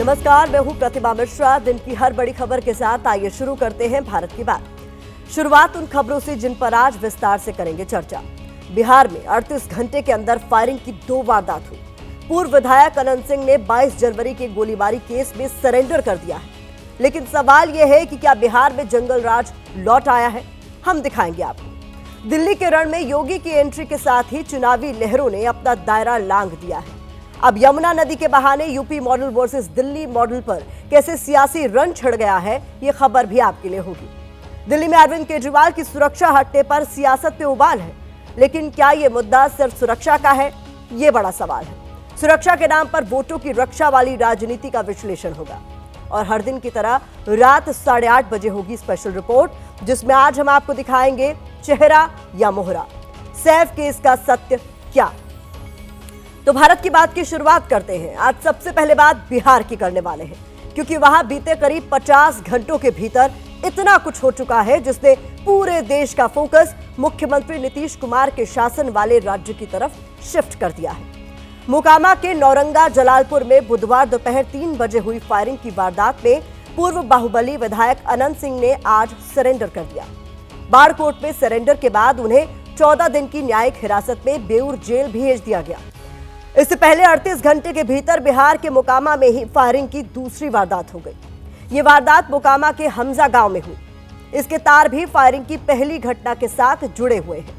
नमस्कार, मैं हूं प्रतिमा मिश्रा। दिन की हर बड़ी खबर के साथ आइए शुरू करते हैं भारत की बात। शुरुआत उन खबरों से जिन पर आज विस्तार से करेंगे चर्चा। बिहार में 38 घंटे के अंदर फायरिंग की 2 वारदात हुई। पूर्व विधायक अनंत सिंह ने 22 जनवरी के गोलीबारी केस में सरेंडर कर दिया है, लेकिन सवाल यह है कि क्या बिहार में जंगल राज लौट आया है? हम दिखाएंगे आपको। दिल्ली के रण में योगी की एंट्री के साथ ही चुनावी लहरों ने अपना दायरा लांघ दिया है। अब यमुना नदी के बहाने UP model versus Delhi model पर कैसे सियासी रण छिड़ गया है, ये खबर भी आपके लिए होगी। दिल्ली में अरविंद केजरीवाल की सुरक्षा हटने पर सियासत पे उबाल है, लेकिन क्या ये मुद्दा सिर्फ सुरक्षा का है? ये बड़ा सवाल है। सुरक्षा के नाम पर वोटों की रक्षा वाली राजनीति का विश्लेषण होगा और हर दिन की तरह रात 8:30 बजे होगी स्पेशल रिपोर्ट, जिसमें आज हम आपको दिखाएंगे चेहरा या मोहरा, सैफ केस का सत्य क्या। तो भारत की बात की शुरुआत करते हैं। आज सबसे पहले बात बिहार की करने वाले हैं, क्योंकि वहां बीते करीब 50 घंटों के भीतर इतना कुछ हो चुका है जिसने पूरे देश का फोकस मुख्यमंत्री नीतीश कुमार के शासन वाले राज्य की तरफ शिफ्ट कर दिया है। मोकामा के नौरंगा जलालपुर में बुधवार दोपहर 3 बजे हुई फायरिंग की वारदात में पूर्व बाहुबली विधायक अनंत सिंह ने आज सरेंडर कर दिया। बाढ़ कोर्ट में सरेंडर के बाद उन्हें 14 दिन की न्यायिक हिरासत में बेऊर जेल भेज दिया गया। इससे पहले 38 घंटे के भीतर बिहार के मोकामा में ही फायरिंग की दूसरी वारदात हो गई। ये वारदात मोकामा के हमजा गांव में हुई। इसके तार भी फायरिंग की पहली घटना के साथ जुड़े हुए हैं।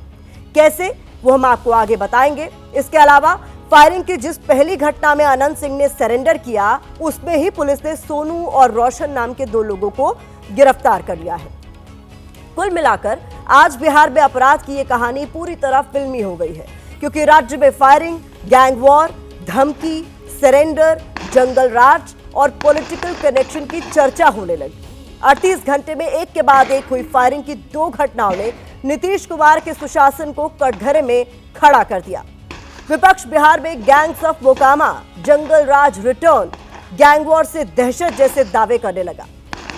कैसे, वो हम आपको आगे बताएंगे। इसके अलावा फायरिंग की जिस पहली घटना में अनंत सिंह ने सरेंडर किया, उसमें ही पुलिस ने सोनू और रोशन नाम के 2 लोगों को गिरफ्तार कर लिया है। कुल मिलाकर आज बिहार में अपराध की ये कहानी पूरी तरह फिल्मी हो गई है, क्योंकि राज्य में फायरिंग, गैंग वॉर, धमकी, सरेंडर, जंगल राज और पॉलिटिकल कनेक्शन की चर्चा होने लगी। 38 घंटे में एक के बाद एक हुई फायरिंग की 2 घटनाओं ने नीतीश कुमार के सुशासन को कटघरे में खड़ा कर दिया। विपक्ष बिहार में gangs of Mokama, jungle Raj return, gang war से दहशत जैसे दावे करने लगा,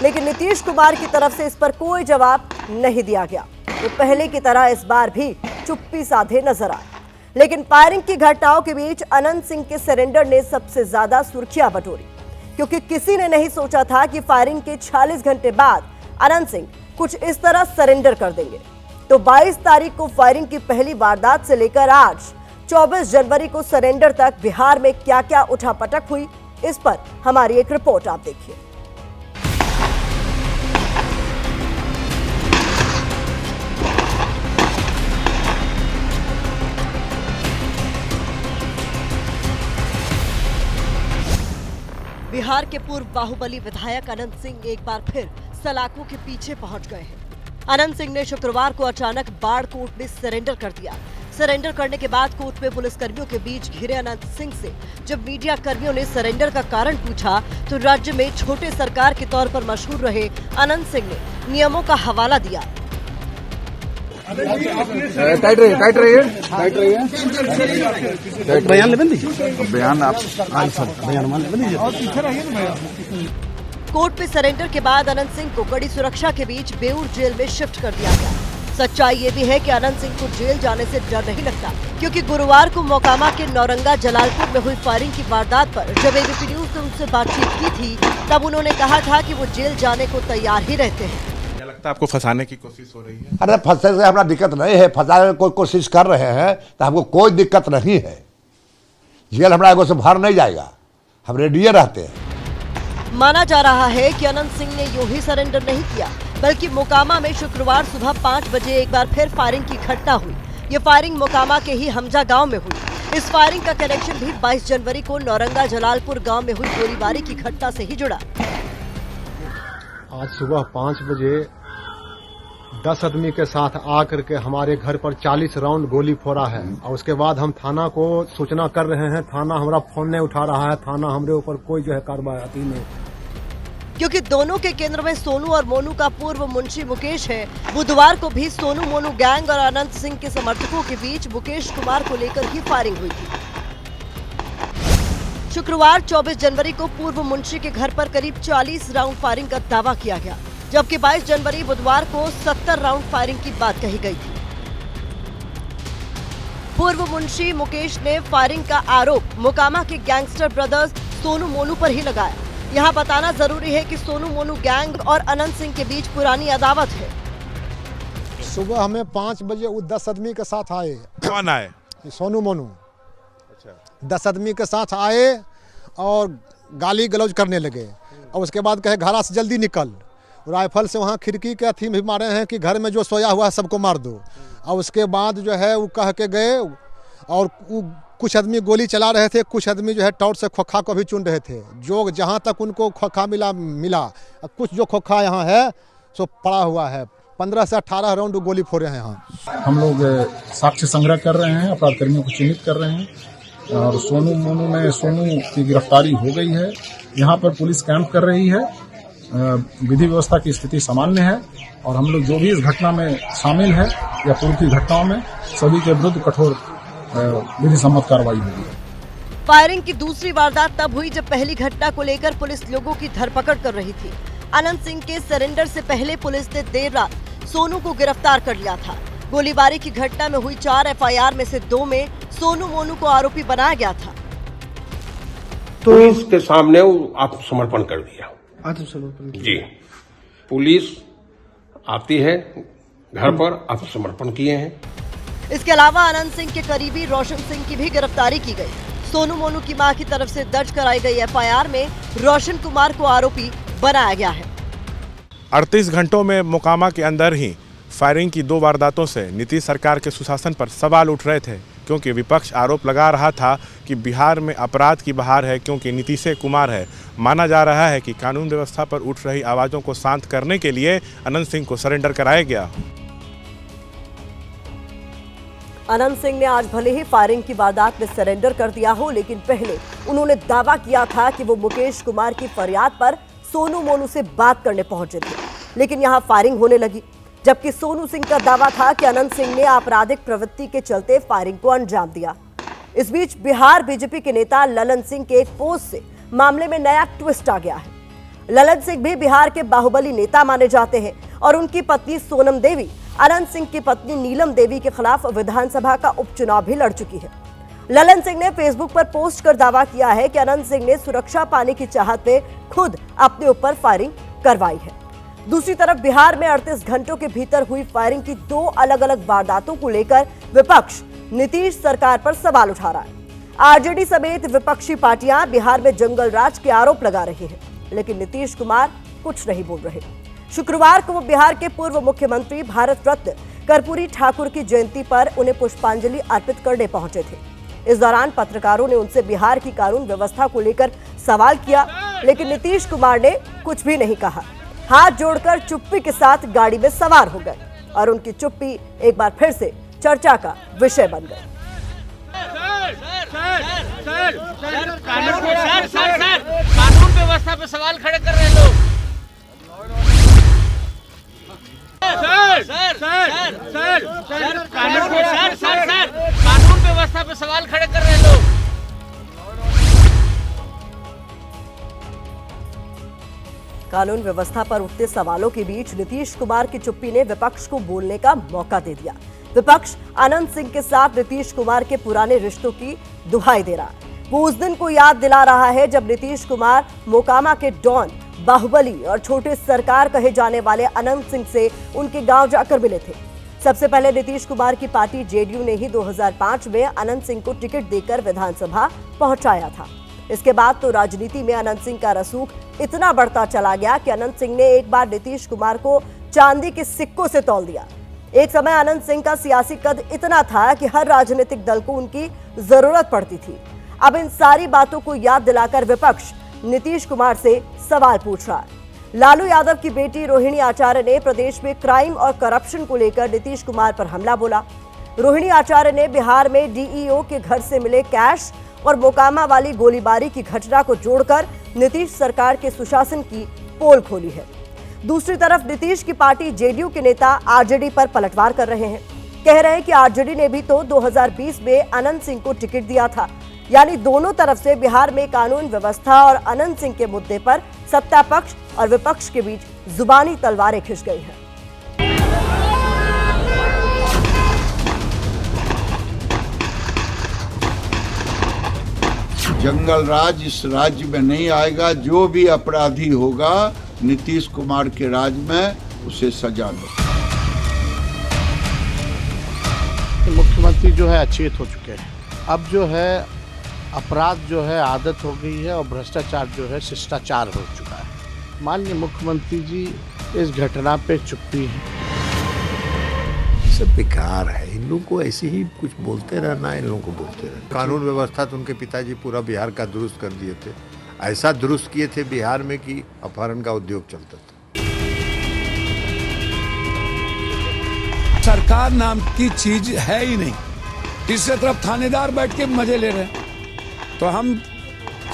लेकिन नीतीश कुमार की तरफ से इस पर कोई जवाब नहीं दिया गया। वो पहले की तरह इस बार भी चुप्पी साधे नजर आए। लेकिन फायरिंग की घटनाओं के बीच अनंत सिंह के सरेंडर ने सबसे ज्यादा सुर्खियां बटोरी, क्योंकि किसी ने नहीं सोचा था कि फायरिंग के 46 घंटे बाद अनंत सिंह कुछ इस तरह सरेंडर कर देंगे। तो 22 तारीख को फायरिंग की पहली वारदात से लेकर आज 24 जनवरी को सरेंडर तक बिहार में क्या क्या उठापटक हुई, इस पर हमारी एक रिपोर्ट आप देखिए। बिहार के पूर्व बाहुबली विधायक अनंत सिंह एक बार फिर सलाखों के पीछे पहुंच गए हैं। अनंत सिंह ने शुक्रवार को अचानक बाढ़ कोर्ट में सरेंडर कर दिया। सरेंडर करने के बाद कोर्ट में पुलिसकर्मियों के बीच घिरे अनंत सिंह से जब मीडिया कर्मियों ने सरेंडर का कारण पूछा, तो राज्य में छोटे सरकार के तौर पर मशहूर रहे अनंत सिंह ने नियमों का हवाला दिया। टाइट रहिए। बयान ले दीजिए। बयान आप बयान ले दीजिए। कोर्ट में सरेंडर के बाद अनंत सिंह को कड़ी सुरक्षा के बीच बेऊर जेल में शिफ्ट कर दिया गया। सच्चाई ये भी है कि अनंत सिंह को जेल जाने से डर नहीं लगता, क्योंकि गुरुवार को मोकामा के नौरंगा जलालपुर में हुई फायरिंग की वारदात पर जब एबीपी न्यूज ने उनसे बातचीत की थी, तब उन्होंने कहा था कि वो जेल जाने को तैयार ही रहते हैं। आपको फंसाने की कोशिश हो रही है? अरे फंसने से हमारा दिक्कत नहीं है, फंसाने की कोई कोशिश कर रहे हैं तो हमको कोई दिक्कत नहीं है। जेल हमारा एगो से भर नहीं जाएगा, हम रेडी रहते हैं। माना जा रहा है कि अनंत सिंह ने यूं ही सरेंडर नहीं किया, बल्कि मोकामा में शुक्रवार सुबह 5 बजे एक बार फिर फायरिंग की घटना हुई। ये फायरिंग मोकामा के ही हमजा गांव में हुई। इस फायरिंग का कनेक्शन भी 22 जनवरी को नौरंगा जलालपुर गांव में हुई गोलीबारी की घटना से ही जुड़ा। आज सुबह 5 बजे 10 आदमी के साथ आकर के हमारे घर पर 40 राउंड गोली फोड़ा है, और उसके बाद हम थाना को सूचना कर रहे हैं। थाना हमारा फोन नहीं उठा रहा है, थाना हमारे ऊपर कोई जो है कार्रवाई नहीं। क्योंकि दोनों के केंद्र में सोनू और मोनू का पूर्व मुंशी मुकेश है। बुधवार को भी सोनू मोनू गैंग और अनंत सिंह के समर्थकों के बीच मुकेश कुमार को लेकर ही फायरिंग हुई थी। शुक्रवार 24 जनवरी को पूर्व मुंशी के घर पर करीब 40 राउंड फायरिंग का दावा किया गया, जबकि 22 जनवरी बुधवार को 70 राउंड फायरिंग की बात कही गई थी। पूर्व मुंशी मुकेश ने फायरिंग का आरोप मोकामा के गैंगस्टर ब्रदर्स सोनू मोनू पर ही लगाया। यहाँ बताना जरूरी है कि सोनू मोनू गैंग और अनंत सिंह के बीच पुरानी अदावत है। सुबह हमें 5 बजे वो 10 आदमी के साथ आए। कौन आए? सोनू मोनू अच्छा। 10 आदमी के साथ आए और गाली गलौज करने लगे और उसके बाद कहे घरा से जल्दी निकल। राइफल से वहाँ खिड़की के अथी भी मारे हैं कि घर में जो सोया हुआ है सबको मार दो। और उसके बाद जो है वो कह के गए और कुछ आदमी गोली चला रहे थे, कुछ आदमी जो है टॉर्च से खोखा को भी चुन रहे थे। जो जहाँ तक उनको खोखा मिला कुछ जो खोखा यहाँ है सो पड़ा हुआ है। 15 से 18 राउंड गोली फोड़े हैं यहाँ। हम लोग साक्ष्य संग्रह कर रहे हैं, अपराध कर्मियों को चिन्हित कर रहे हैं और सोनू की गिरफ्तारी हो गई है। यहाँ पर पुलिस कैंप कर रही है। विधि व्यवस्था की स्थिति सामान्य है और हम लोग जो भी इस घटना में शामिल है या पूर्व की घटनाओं में सभी के विरुद्ध कठोर विधि सम्मत कार्रवाई होगी। फायरिंग की दूसरी वारदात तब हुई जब पहली घटना को लेकर पुलिस लोगों की धरपकड़ कर रही थी। अनंत सिंह के सरेंडर से पहले पुलिस ने देर रात सोनू को गिरफ्तार कर लिया था। गोलीबारी की घटना में हुई 4 FIR में से 2 में सोनू मोनू को आरोपी बनाया गया था। पुलिस के सामने आत्मसमर्पण कर दिया। आत्मसमर्पण जी, पुलिस आती है घर पर, आत्मसमर्पण किए हैं। इसके अलावा अनंत सिंह के करीबी रोशन सिंह की भी गिरफ्तारी की गई। सोनू मोनू की मां की तरफ से दर्ज कराई गई FIR में रोशन कुमार को आरोपी बनाया गया है। 38 घंटों में मोकामा के अंदर ही फायरिंग की 2 वारदातों से नीतीश सरकार के सुशासन पर सवाल उठ रहे थे, क्योंकि विपक्ष आरोप लगा रहा था कि बिहार में अपराध की बहार है क्योंकि नीतीश कुमार है। माना जा रहा है कि कानून व्यवस्था पर उठ रही आवाज़ों को शांत करने के लिए अनंत सिंह को सरेंडर कराया गया। अनंत सिंह ने आज भले ही फायरिंग की वारदात में सरेंडर कर दिया हो, लेकिन पहले उन्होंने दावा किया था कि वो मुकेश कुमार की फरियाद पर सोनू मोनू से बात करने पहुंचे थे। लेकिन यहां फायरिंग होने लगी, जबकि सोनू सिंह का दावा था कि अनंत सिंह ने आपराधिक प्रवृत्ति के चलते फायरिंग को अंजाम दिया। इस बीच बिहार बीजेपी के नेता ललन सिंह के एक पोस्ट से मामले में नया ट्विस्ट आ गया है। ललन सिंह भी बिहार के बाहुबली नेता माने जाते हैं और उनकी पत्नी सोनम देवी अनंत सिंह की पत्नी नीलम देवी के खिलाफ विधानसभा का उपचुनाव भी लड़ चुकी है। ललन सिंह ने फेसबुक पर पोस्ट कर दावा किया है कि अनंत सिंह ने सुरक्षा पाने की चाहत में खुद अपने ऊपर फायरिंग करवाई है। दूसरी तरफ बिहार में 38 घंटों के भीतर हुई फायरिंग की 2 अलग अलग वारदातों को लेकर विपक्ष नीतीश सरकार पर सवाल उठा रहा है। आरजेडी समेत विपक्षी पार्टियां बिहार में जंगल राज के आरोप लगा रही हैं, लेकिन नीतीश कुमार कुछ नहीं बोल रहे। शुक्रवार को वो बिहार के पूर्व मुख्यमंत्री भारत रत्न कर्पूरी ठाकुर की जयंती पर उन्हें पुष्पांजलि अर्पित करने पहुंचे थे। इस दौरान पत्रकारों ने उनसे बिहार की कानून व्यवस्था को लेकर सवाल किया, लेकिन नीतीश कुमार ने कुछ भी नहीं कहा। हाथ जोड़कर चुप्पी के साथ गाड़ी में सवार हो गए और उनकी चुप्पी एक बार फिर से चर्चा का विषय बन गई। कानून व्यवस्था पे सवाल खड़े कर रहे हैं लोग। कानून व्यवस्था पे सवाल खड़े कर रहे हैं लोग। कानून व्यवस्था पर उठते सवालों के बीच नीतीश कुमार की चुप्पी ने विपक्ष को बोलने का मौका दे दिया। विपक्ष अनंत सिंह के साथ नीतीश कुमार के पुराने रिश्तों की दुहाई दे रहा है। वो उस दिन को याद दिला रहा है जब नीतीश कुमार मोकामा के डॉन, बाहुबली और छोटे सरकार कहे जाने वाले अनंत सिंह से उनके गांव जाकर मिले थे। सबसे पहले नीतीश कुमार की पार्टी जेडीयू ने ही 2005 में अनंत सिंह को टिकट देकर विधानसभा पहुंचाया था। इसके बाद तो राजनीति में अनंत सिंह का रसूख इतना बढ़ता चला गया कि अनंत सिंह ने एक बार नीतीश कुमार को चांदी के सिक्कों से तौल दिया। एक समय अनंत सिंह का सियासी कद इतना था कि हर राजनीतिक दल को उनकी जरूरत पड़ती थी। अब इन सारी बातों को याद दिलाकर विपक्ष नीतीश कुमार से सवाल पूछ रहा है। लालू यादव की बेटी रोहिणी आचार्य ने प्रदेश में क्राइम और करप्शन को लेकर नीतीश कुमार पर हमला बोला। रोहिणी आचार्य ने बिहार में डीईओ के घर से मिले कैश और मोकामा वाली गोलीबारी की घटना को जोड़कर नीतीश सरकार के सुशासन की पोल खोली है। दूसरी तरफ नीतीश की पार्टी जेडीयू के नेता आरजेडी पर पलटवार कर रहे हैं। कह रहे हैं कि आरजेडी ने भी तो 2020 में अनंत सिंह को टिकट दिया था। यानी दोनों तरफ से बिहार में कानून व्यवस्था और अनंत सिंह के मुद्दे पर सत्ता पक्ष और विपक्ष के बीच जुबानी तलवारें खिंच गई हैं। जंगल राज इस राज्य में नहीं आएगा। जो भी अपराधी होगा नीतीश कुमार के राज में उसे सजा दो। मुख्यमंत्री जो है अचेत हो चुके हैं। अब जो है अपराध जो है आदत हो गई है और भ्रष्टाचार जो है शिष्टाचार हो चुका है। माननीय मुख्यमंत्री जी इस घटना पे चुप्पी है। सब बेकार है। इन लोगों को ऐसे ही कुछ बोलते रहना, इन लोगों को बोलते रहना। कानून व्यवस्था तो उनके पिताजी पूरा बिहार का दुरुस्त कर दिए थे। ऐसा दुरुस्त किए थे बिहार में कि अपहरण का उद्योग चलता था। सरकार नाम की चीज है ही नहीं। तीसरी तरफ थानेदार बैठ के मजे ले रहे हैं। तो हम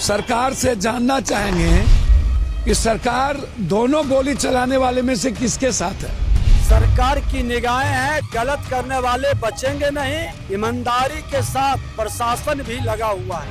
सरकार से जानना चाहेंगे कि सरकार दोनों गोली चलाने वाले में से किसके साथ है। सरकार की निगाहें हैं, गलत करने वाले बचेंगे नहीं। ईमानदारी के साथ प्रशासन भी लगा हुआ है।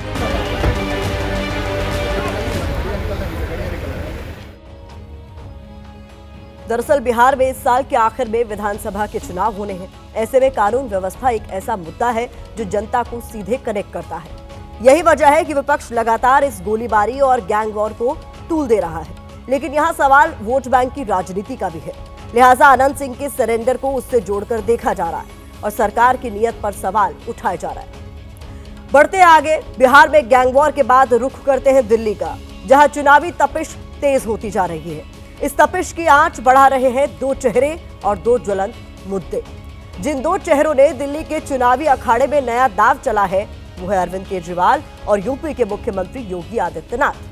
दरअसल बिहार में इस साल के आखिर में विधानसभा के चुनाव होने हैं। ऐसे में कानून व्यवस्था एक ऐसा मुद्दा है जो जनता को सीधे कनेक्ट करता है। यही वजह है कि विपक्ष लगातार इस गोलीबारी और गैंग वॉर को तूल दे रहा है। लेकिन यहाँ सवाल वोट बैंक की राजनीति का भी है। लिहाजा अनंत सिंह के सरेंडर को उससे जोड़कर देखा जा रहा है और सरकार की नीयत पर सवाल उठाए जा रहा है। बढ़ते आगे, बिहार में गैंग वॉर के बाद रुख करते हैं दिल्ली का, जहां चुनावी तपिश तेज होती जा रही है। इस तपिश की आंच बढ़ा रहे हैं दो चेहरे और दो ज्वलंत मुद्दे। जिन दो चेहरों ने दिल्ली के चुनावी अखाड़े में नया दांव चला है वो है अरविंद केजरीवाल और यूपी के मुख्यमंत्री योगी आदित्यनाथ।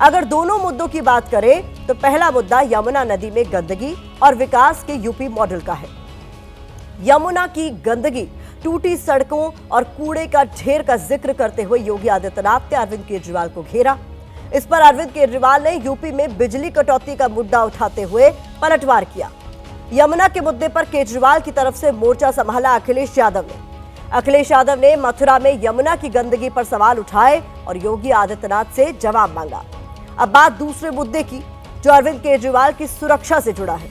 अगर दोनों मुद्दों की बात करें तो पहला मुद्दा यमुना नदी में गंदगी और विकास के यूपी मॉडल का है। यमुना की गंदगी, टूटी सड़कों और कूड़े का ढेर का जिक्र करते हुए योगी आदित्यनाथ ने अरविंद केजरीवाल को घेरा। इस पर अरविंद केजरीवाल ने यूपी में बिजली कटौती का मुद्दा उठाते हुए पलटवार किया। यमुना के मुद्दे पर केजरीवाल की तरफ से मोर्चा संभाला अखिलेश यादव ने। अखिलेश यादव ने मथुरा में यमुना की गंदगी पर सवाल उठाए और योगी आदित्यनाथ से जवाब मांगा। अब बात दूसरे मुद्दे की, जो अरविंद केजरीवाल की सुरक्षा से जुड़ा है।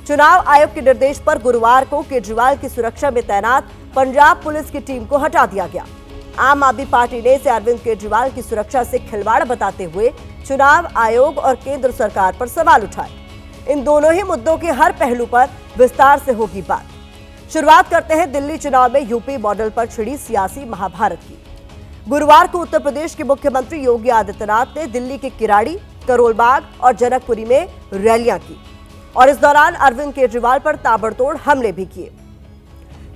चुनाव आयोग के निर्देश पर गुरुवार को केजरीवाल की सुरक्षा में तैनात पंजाब पुलिस की टीम को हटा दिया गया। आम आदमी पार्टी ने इसे अरविंद केजरीवाल की सुरक्षा से खिलवाड़ बताते हुए चुनाव आयोग और केंद्र सरकार पर सवाल उठाए। इन दोनों ही मुद्दों के हर पहलू पर विस्तार से होगी बात। शुरुआत करते हैं दिल्ली चुनाव में यूपी मॉडल पर छिड़ी सियासी महाभारत की। गुरुवार को उत्तर प्रदेश के मुख्यमंत्री योगी आदित्यनाथ ने दिल्ली के किराड़ी, करोलबाग और जनकपुरी में रैलियां की और इस दौरान अरविंद केजरीवाल पर ताबड़तोड़ हमले भी किए।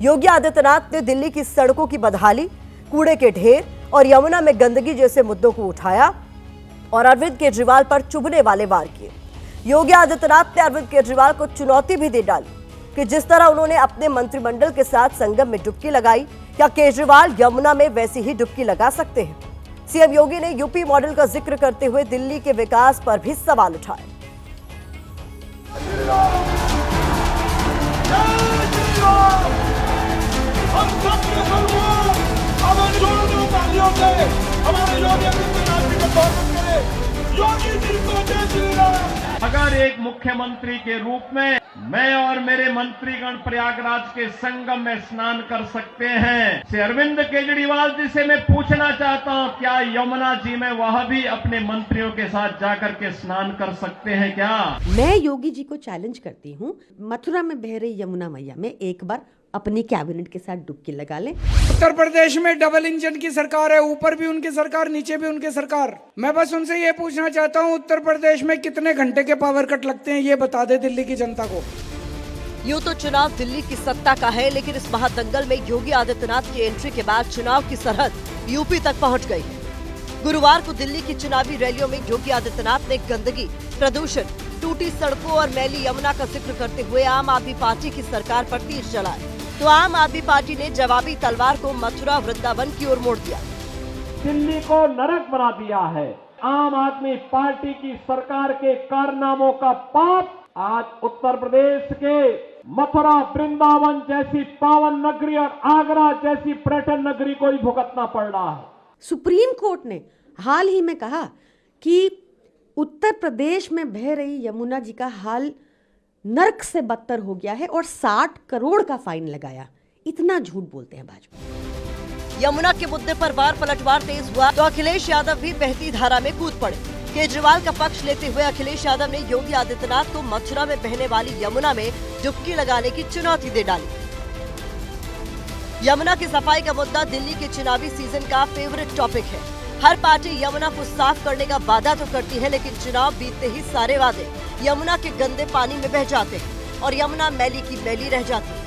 योगी आदित्यनाथ ने दिल्ली की सड़कों की बदहाली, कूड़े के ढेर और यमुना में गंदगी जैसे मुद्दों को उठाया और अरविंद केजरीवाल पर चुभने वाले वार किए। योगी आदित्यनाथ ने अरविंद केजरीवाल को चुनौती भी दे डाली कि जिस तरह उन्होंने अपने मंत्रिमंडल के साथ संगम में डुबकी लगाई, क्या केजरीवाल यमुना में वैसी ही डुबकी लगा सकते हैं। सीएम योगी ने यूपी मॉडल का जिक्र करते हुए दिल्ली के विकास पर भी सवाल उठाए। अगर एक मुख्यमंत्री के रूप में मैं और मेरे मंत्रीगण प्रयागराज के संगम में स्नान कर सकते हैं, श्री अरविंद केजरीवाल जी से मैं पूछना चाहता हूं, क्या यमुना जी में वह भी अपने मंत्रियों के साथ जाकर के स्नान कर सकते हैं क्या? मैं योगी जी को चैलेंज करती हूं, मथुरा में बह रही यमुना मैया में एक बार अपनी कैबिनेट के साथ डुबकी लगा ले। उत्तर प्रदेश में डबल इंजन की सरकार है, ऊपर भी उनकी सरकार, नीचे भी उनकी सरकार। मैं बस उनसे ये पूछना चाहता हूँ, उत्तर प्रदेश में कितने घंटे के पावर कट लगते हैं, ये बता दे दिल्ली की जनता को। यूं तो चुनाव दिल्ली की सत्ता का है, लेकिन इस महादंगल में योगी आदित्यनाथ की एंट्री के बाद चुनाव की सरहद यूपी तक पहुंच गई है। गुरुवार को दिल्ली की चुनावी रैलियों में योगी आदित्यनाथ ने गंदगी, प्रदूषण, टूटी सड़कों और मैली यमुना का जिक्र करते हुए आम आदमी पार्टी की सरकार पर तीर चलाए, तो आम आदमी पार्टी ने जवाबी तलवार को मथुरा वृंदावन की ओर मोड़ दिया। दिल्ली को नरक बना दिया है। आम आदमी पार्टी की सरकार के कारनामों का पाप आज उत्तर प्रदेश के मथुरा, वृंदावन जैसी पावन नगरी और आगरा जैसी पर्यटन नगरी को ही भुगतना पड़ रहा है। सुप्रीम कोर्ट ने हाल ही में कहा कि उत्तर प्रदेश में बह रही यमुना जी का हाल नर्क से बदतर हो गया है और 60 करोड़ का फाइन लगाया। इतना झूठ बोलते हैं भाजपा। यमुना के मुद्दे पर वार पलटवार तेज हुआ तो अखिलेश यादव भी बहती धारा में कूद पड़े। केजरीवाल का पक्ष लेते हुए अखिलेश यादव ने योगी आदित्यनाथ को मथुरा में बहने वाली यमुना में डुबकी लगाने की चुनौती दे डाली। यमुना की सफाई का मुद्दा दिल्ली के चुनावी सीजन का फेवरेट टॉपिक है। हर पार्टी यमुना को साफ करने का वादा तो करती है, लेकिन चुनाव बीतते ही सारे वादे यमुना के गंदे पानी में बह जाते हैं और यमुना मैली की मैली रह जाती है।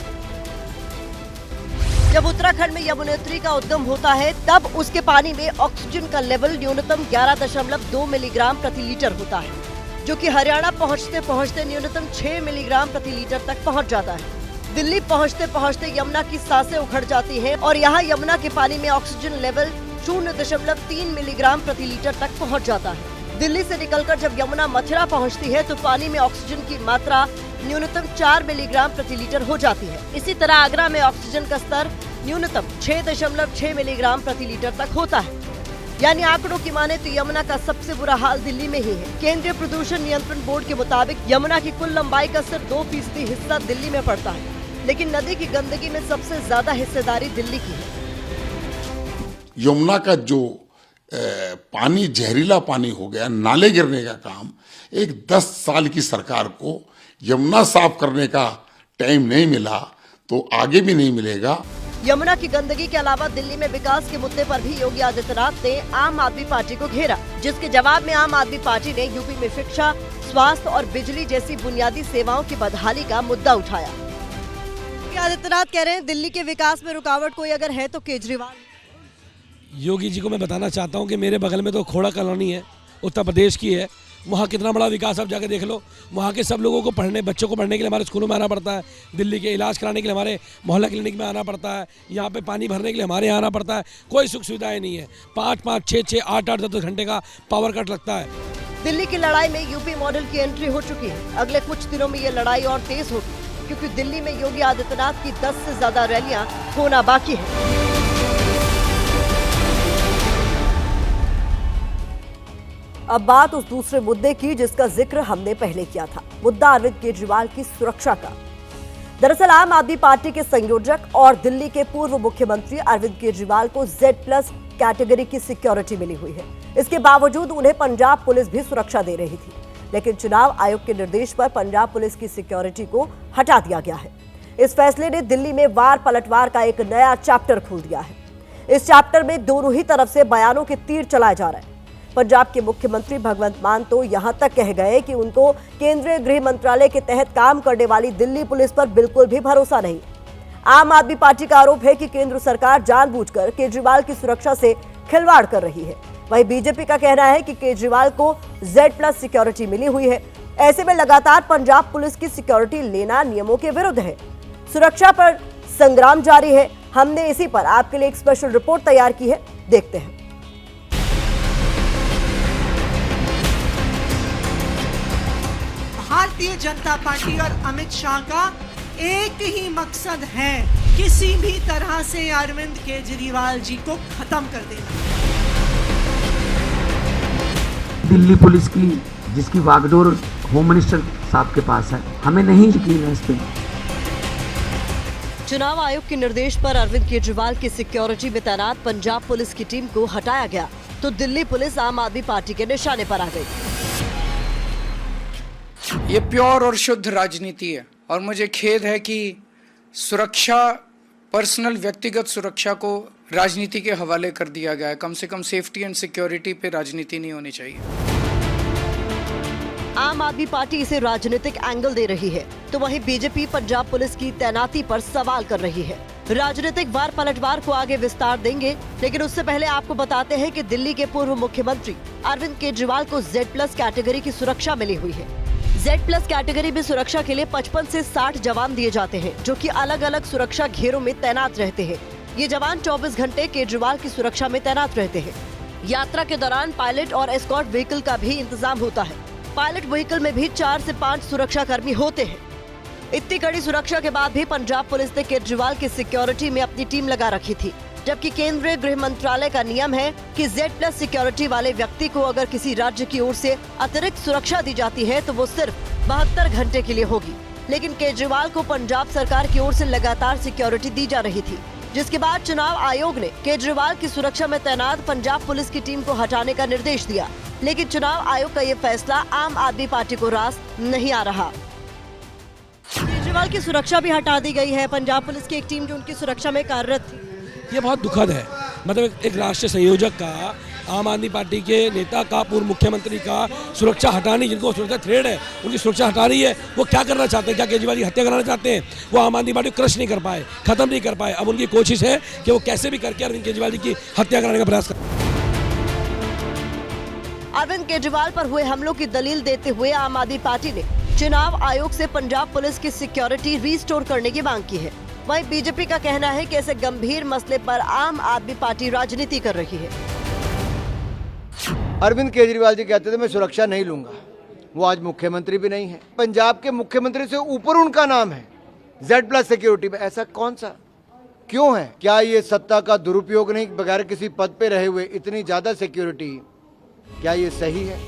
जब उत्तराखंड में यमुनोत्री का उद्गम होता है तब उसके पानी में ऑक्सीजन का लेवल न्यूनतम 11.2 मिलीग्राम प्रति लीटर होता है, जो कि हरियाणा पहुंचते पहुंचते न्यूनतम 6 मिलीग्राम प्रति लीटर तक पहुंच जाता है। दिल्ली पहुंचते पहुंचते यमुना की सांसें उखड़ जाती हैं और यहाँ यमुना के पानी में ऑक्सीजन लेवल 0.3 मिलीग्राम प्रति लीटर तक पहुंच जाता है। दिल्ली से निकलकर जब यमुना मथुरा पहुंचती है तो पानी में ऑक्सीजन की मात्रा न्यूनतम 4 मिलीग्राम प्रति लीटर हो जाती है। इसी तरह आगरा में ऑक्सीजन का स्तर न्यूनतम 6.6 मिलीग्राम प्रति लीटर तक होता है। यानी आंकड़ों की माने तो यमुना का सबसे बुरा हाल दिल्ली में ही है। केंद्रीय प्रदूषण नियंत्रण बोर्ड के मुताबिक यमुना की कुल लंबाई का सिर्फ 2% हिस्सा दिल्ली में पड़ता है, लेकिन नदी की गंदगी में सबसे ज्यादा हिस्सेदारी दिल्ली की है। यमुना का जो पानी जहरीला पानी हो गया, नाले गिरने का काम, एक 10 साल की सरकार को यमुना साफ करने का टाइम नहीं मिला तो आगे भी नहीं मिलेगा। यमुना की गंदगी के अलावा दिल्ली में विकास के मुद्दे पर भी योगी आदित्यनाथ ने आम आदमी पार्टी को घेरा, जिसके जवाब में आम आदमी पार्टी ने यूपी में शिक्षा, स्वास्थ्य और बिजली जैसी बुनियादी सेवाओं की बदहाली का मुद्दा उठाया। योगी आदित्यनाथ कह रहे हैं दिल्ली के विकास में रुकावट कोई अगर है तो केजरीवाल। योगी जी को मैं बताना चाहता हूं कि मेरे बगल में तो खोड़ा कॉलोनी है, उत्तर प्रदेश की है, वहाँ कितना बड़ा विकास आप जाकर देख लो। वहाँ के सब लोगों को बच्चों को पढ़ने के लिए हमारे स्कूलों में आना पड़ता है, दिल्ली के इलाज कराने के लिए हमारे मोहल्ला क्लिनिक में आना पड़ता है, यहाँ पे पानी भरने के लिए हमारे यहाँ आना पड़ता है। कोई सुख सुविधाएं नहीं है। 5-5, 6-6, 8-8, 10 घंटे का पावर कट लगता है। दिल्ली की लड़ाई में यूपी मॉडल की एंट्री हो चुकी है। अगले कुछ दिनों में ये लड़ाई और तेज होगी, क्योंकि दिल्ली में योगी आदित्यनाथ की 10 से ज्यादा रैलियां होना बाकी है। अब बात उस दूसरे मुद्दे की जिसका जिक्र हमने पहले किया था, मुद्दा अरविंद केजरीवाल की सुरक्षा का। दरअसल आम आदमी पार्टी के संयोजक और दिल्ली के पूर्व मुख्यमंत्री अरविंद केजरीवाल को Z+ कैटेगरी की सिक्योरिटी मिली हुई है। इसके बावजूद उन्हें पंजाब पुलिस भी सुरक्षा दे रही थी, लेकिन चुनाव आयोग के निर्देश पर पंजाब पुलिस की सिक्योरिटी को हटा दिया गया है। इस फैसले ने दिल्ली में वार पलटवार का एक नया चैप्टर खोल दिया है। इस चैप्टर में दोनों ही तरफ से बयानों के तीर चलाए जा रहे हैं। पंजाब के मुख्यमंत्री भगवंत मान तो यहां तक कह गए कि उनको केंद्रीय गृह मंत्रालय के तहत काम करने वाली दिल्ली पुलिस पर बिल्कुल भी भरोसा नहीं। आम आदमी पार्टी का आरोप है कि केंद्र सरकार जानबूझकर केजरीवाल की सुरक्षा से खिलवाड़ कर रही है। वहीं बीजेपी का कहना है कि केजरीवाल को Z+ सिक्योरिटी मिली हुई है। ऐसे में लगातार पंजाब पुलिस की सिक्योरिटी लेना नियमों के विरुद्ध है। सुरक्षा पर संग्राम जारी है। हमने इसी पर आपके लिए एक स्पेशल रिपोर्ट तैयार की है, देखते हैं। भारतीय जनता पार्टी और अमित शाह का एक ही मकसद है, किसी भी तरह से अरविंद केजरीवाल जी को खत्म कर देना। दिल्ली पुलिस की जिसकी वागडोर होम मिनिस्टर साहब के पास है, हमें नहीं यकीन है इस पे। चुनाव आयोग के निर्देश पर अरविंद केजरीवाल की सिक्योरिटी में तैनात पंजाब पुलिस की टीम को हटाया गया तो दिल्ली पुलिस आम आदमी पार्टी के निशाने पर आ गई। ये प्योर और शुद्ध राजनीति है और मुझे खेद है कि सुरक्षा, पर्सनल व्यक्तिगत सुरक्षा को राजनीति के हवाले कर दिया गया है। कम से कम सेफ्टी एंड सिक्योरिटी पे राजनीति नहीं होनी चाहिए। आम आदमी पार्टी इसे राजनीतिक एंगल दे रही है तो वहीं बीजेपी पंजाब पुलिस की तैनाती पर सवाल कर रही है। राजनीतिक वार पलटवार को आगे विस्तार देंगे, लेकिन उससे पहले आपको बताते हैं कि दिल्ली के पूर्व मुख्यमंत्री अरविंद केजरीवाल को Z+ कैटेगरी की सुरक्षा मिली हुई है। Z+ कैटेगरी में सुरक्षा के लिए 55 से 60 जवान दिए जाते हैं, जो कि अलग अलग सुरक्षा घेरों में तैनात रहते हैं। ये जवान 24 घंटे केजरीवाल की सुरक्षा में तैनात रहते हैं। यात्रा के दौरान पायलट और एस्कॉर्ट व्हीकल का भी इंतजाम होता है। पायलट व्हीकल में भी 4 से 5 सुरक्षा कर्मी होते हैं। इतनी कड़ी सुरक्षा के बाद भी पंजाब पुलिस ने केजरीवाल की सिक्योरिटी में अपनी टीम लगा रखी थी, जबकि केंद्रीय गृह मंत्रालय का नियम है कि Z+ सिक्योरिटी वाले व्यक्ति को अगर किसी राज्य की ओर से अतिरिक्त सुरक्षा दी जाती है तो वो सिर्फ 72 घंटे के लिए होगी। लेकिन केजरीवाल को पंजाब सरकार की ओर से लगातार सिक्योरिटी दी जा रही थी। जिसके बाद चुनाव आयोग ने केजरीवाल की सुरक्षा में तैनात पंजाब पुलिस की टीम को हटाने का निर्देश दिया, लेकिन चुनाव आयोग का ये फैसला आम आदमी पार्टी को रास नहीं आ रहा। केजरीवाल की सुरक्षा भी हटा दी गई है। पंजाब पुलिस की एक टीम जो उनकी सुरक्षा में कार्यरत थी। ये बहुत दुखद है। मतलब एक राष्ट्रीय संयोजक का, आम आदमी पार्टी के नेता का, पूर्व मुख्यमंत्री का सुरक्षा हटानी, जिनको सुरक्षा थ्रेड है उनकी सुरक्षा हटा रही है। वो क्या करना चाहते हैं? क्या केजरीवाल की हत्या कराना चाहते हैं? वो आम आदमी पार्टी को क्रश नहीं कर पाए, खत्म नहीं कर पाए। अब उनकी कोशिश है कि वो कैसे भी करके अरविंद केजरीवाल जी की हत्या कराने का प्रयास करें। अरविंद केजरीवाल पर हुए हमलों की दलील देते हुए आम आदमी पार्टी ने चुनाव आयोग से पंजाब पुलिस की सिक्योरिटी रिस्टोर करने की मांग की है। वहीं बीजेपी का कहना है कि ऐसे गंभीर मसले पर आम आदमी पार्टी राजनीति कर रही है। अरविंद केजरीवाल जी कहते थे मैं सुरक्षा नहीं लूंगा। वो आज मुख्यमंत्री भी नहीं है। पंजाब के मुख्यमंत्री से ऊपर उनका नाम है Z+ सिक्योरिटी में। ऐसा कौन सा क्यों है? क्या ये सत्ता का दुरुपयोग नहीं? बगैर किसी पद पे रहे हुए इतनी ज्यादा सिक्योरिटी, क्या ये सही है?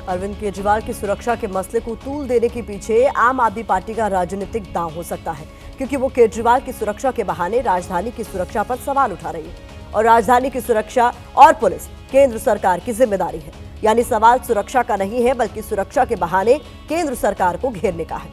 अरविंद केजरीवाल की सुरक्षा के मसले को तूल देने के पीछे आम आदमी पार्टी का राजनीतिक दांव हो सकता है, क्योंकि वो केजरीवाल की सुरक्षा के बहाने राजधानी की सुरक्षा पर सवाल उठा रही है। और राजधानी की सुरक्षा और पुलिस केंद्र सरकार की जिम्मेदारी है। यानी सवाल सुरक्षा का नहीं है, बल्कि सुरक्षा के बहाने केंद्र सरकार को घेरने का है।